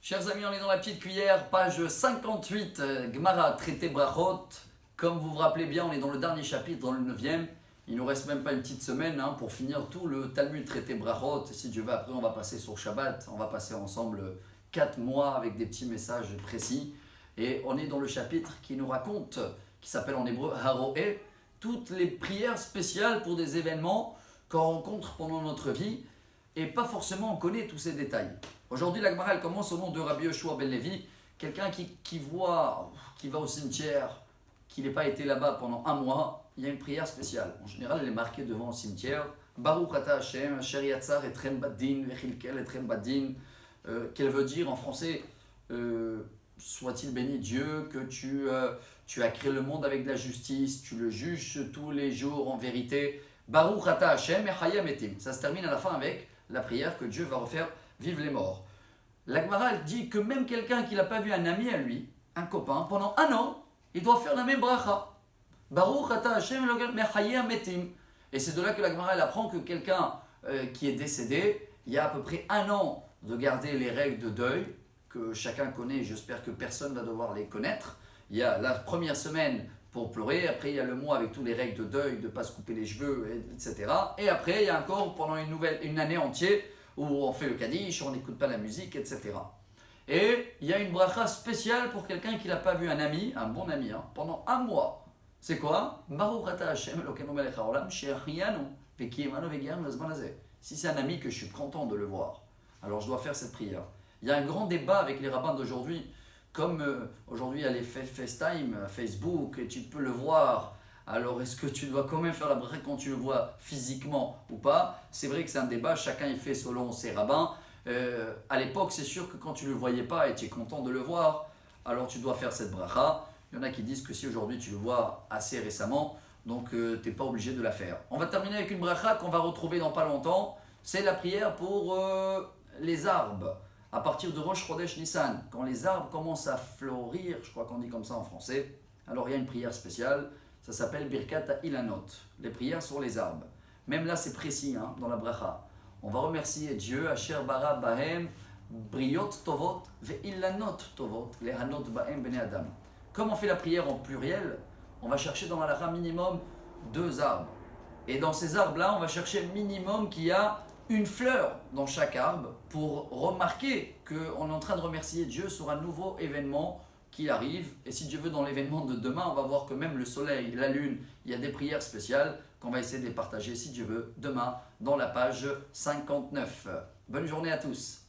Chers amis, on est dans la petite cuillère, page 58, Gemara, traité Brachot. Comme vous vous rappelez bien, on est dans le dernier chapitre, dans le 9e. Il nous reste même pas une petite semaine pour finir tout le Talmud traité Brachot. Et si Dieu veut, après on va passer sur Shabbat. On va passer ensemble 4 mois avec des petits messages précis. Et on est dans le chapitre qui nous raconte, qui s'appelle en hébreu Haroé, toutes les prières spéciales pour des événements qu'on rencontre pendant notre vie. Et pas forcément on connaît tous ces détails. Aujourd'hui, la Gemara, elle commence au nom de Rabbi Yoshua ben Levi, quelqu'un qui va au cimetière, qui n'a pas été là-bas pendant un mois, il y a une prière spéciale. En général, elle est marquée devant le cimetière. Baruch ata Hashem, asher yatzar etrem badin, vechilkel etrem badin, qu'elle veut dire en français, soit-il béni Dieu, que tu as créé le monde avec de la justice, tu le juges tous les jours en vérité. Baruch ata Hashem, echayam etim. Ça se termine à la fin avec la prière que Dieu va refaire vivre les morts. La Gemara dit que même quelqu'un qui n'a pas vu un ami à lui, un copain, pendant un an, il doit faire la même bracha. Baruch ata Hashem mechayam etim. Et c'est de là que la Gemara elle apprend que quelqu'un qui est décédé, il y a à peu près un an de garder les règles de deuil, que chacun connaît, j'espère que personne ne va devoir les connaître. Il y a la première semaine pour pleurer, après il y a le mois avec toutes les règles de deuil, de ne pas se couper les cheveux, etc. Et après il y a encore pendant une année entière où on fait le Kaddish, on n'écoute pas la musique, etc. Et il y a une bracha spéciale pour quelqu'un qui n'a pas vu un ami, un bon ami, pendant un mois. C'est quoi? Si c'est un ami que je suis content de le voir, alors je dois faire cette prière. Il y a un grand débat avec les rabbins d'aujourd'hui. Comme aujourd'hui il y a les FaceTime, Facebook, et tu peux le voir, alors est-ce que tu dois quand même faire la bracha quand tu le vois physiquement ou pas? C'est vrai que c'est un débat, chacun il fait selon ses rabbins. À l'époque, c'est sûr que quand tu ne le voyais pas et tu es content de le voir, alors tu dois faire cette bracha. Il y en a qui disent que si aujourd'hui tu le vois assez récemment, donc tu n'es pas obligé de la faire. On va terminer avec une bracha qu'on va retrouver dans pas longtemps. C'est la prière pour les arbres. À partir de Rosh Chodesh Nissan, quand les arbres commencent à fleurir, je crois qu'on dit comme ça en français, alors il y a une prière spéciale, ça s'appelle Birkat Ilanot, les prières sur les arbres. Même là c'est précis dans la bracha. On va remercier Dieu, Asher bara bahem, briot tovot, ve ilanot tovot, le hanot bahem bene adam. Comme on fait la prière en pluriel, on va chercher dans la halakha minimum 2 arbres. Et dans ces arbres-là, on va chercher minimum qu'il y a une fleur dans chaque arbre pour remarquer qu'on est en train de remercier Dieu sur un nouveau événement qui arrive. Et si Dieu veut, dans l'événement de demain, on va voir que même le soleil, la lune, il y a des prières spéciales qu'on va essayer de les partager, si Dieu veut, demain dans la page 59. Bonne journée à tous.